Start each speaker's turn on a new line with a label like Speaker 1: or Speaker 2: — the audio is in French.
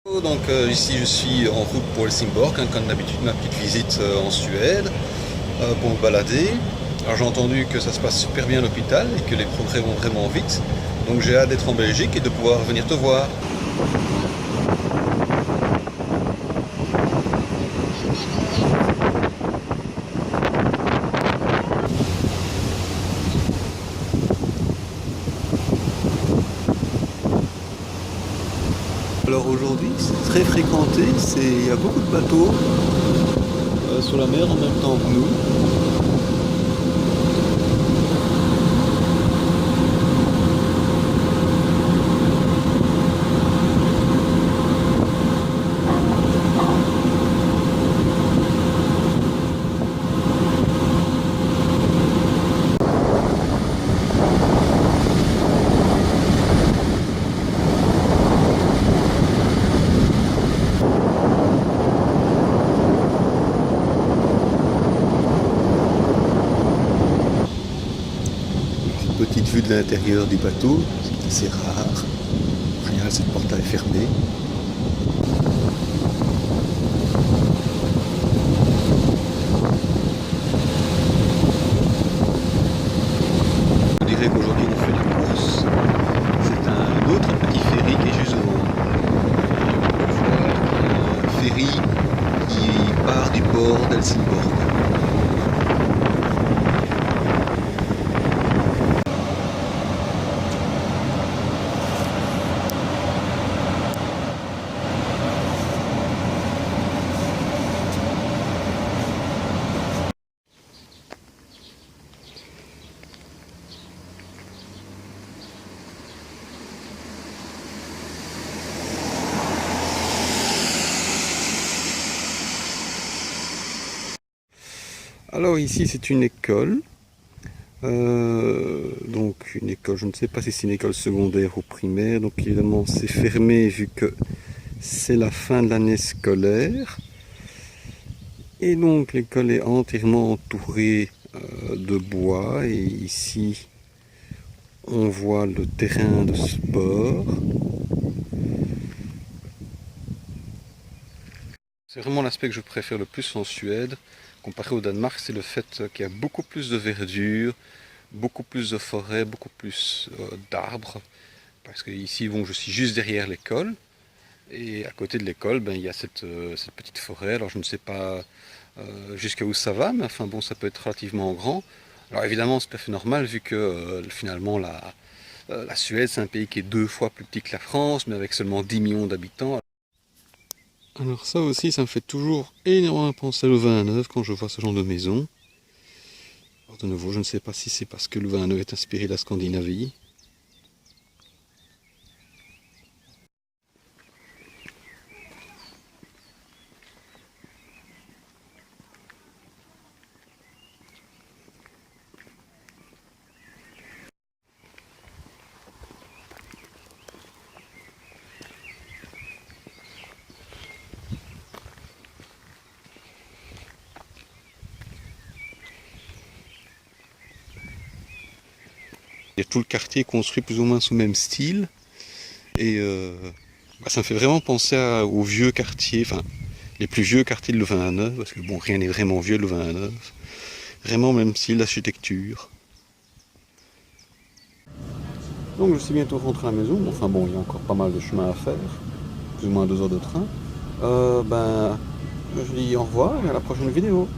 Speaker 1: Donc ici je suis en route pour Helsingborg, hein, comme d'habitude ma petite visite en Suède pour me balader. Alors j'ai entendu que ça se passe super bien à l'hôpital et que les progrès vont vraiment vite. Donc j'ai hâte d'être en Belgique et de pouvoir venir te voir. Alors aujourd'hui c'est très fréquenté, il y a beaucoup de bateaux sur la mer en même temps que nous. Petite vue de l'intérieur du bateau, c'est assez rare. En général, cette porte est fermée. On dirait qu'aujourd'hui on fait la course. C'est un autre petit ferry qui est juste devant. Un ferry qui part du port d'Helsingborg. Alors ici c'est une école, donc une école, je ne sais pas si c'est une école secondaire ou primaire, donc évidemment c'est fermé vu que c'est la fin de l'année scolaire. Et donc l'école est entièrement entourée de bois et ici on voit le terrain de sport. C'est vraiment l'aspect que je préfère le plus en Suède, comparé au Danemark, c'est le fait qu'il y a beaucoup plus de verdure, beaucoup plus de forêts, beaucoup plus d'arbres. Parce que ici, bon, je suis juste derrière l'école, et à côté de l'école, ben, il y a cette petite forêt. Alors je ne sais pas jusqu'à où ça va, mais enfin bon, ça peut être relativement grand. Alors évidemment, c'est tout à fait normal, vu que finalement la Suède, c'est un pays qui est 2 fois plus petit que la France, mais avec seulement 10 millions d'habitants. Alors ça aussi, ça me fait toujours énormément penser au vin neuf quand je vois ce genre de maison. Alors de nouveau, je ne sais pas si c'est parce que le vin neuf est inspiré de la Scandinavie. Il y a tout le quartier construit plus ou moins sous le même style. Et ça me fait vraiment penser aux vieux quartiers, enfin les plus vieux quartiers de Louvain-la-Neuve, parce que bon, rien n'est vraiment vieux de Louvain-la-Neuve. Vraiment même style d'architecture. Donc je suis bientôt rentré à la maison, enfin bon, il y a encore pas mal de chemin à faire, plus ou moins 2 heures de train. Je dis au revoir et à la prochaine vidéo.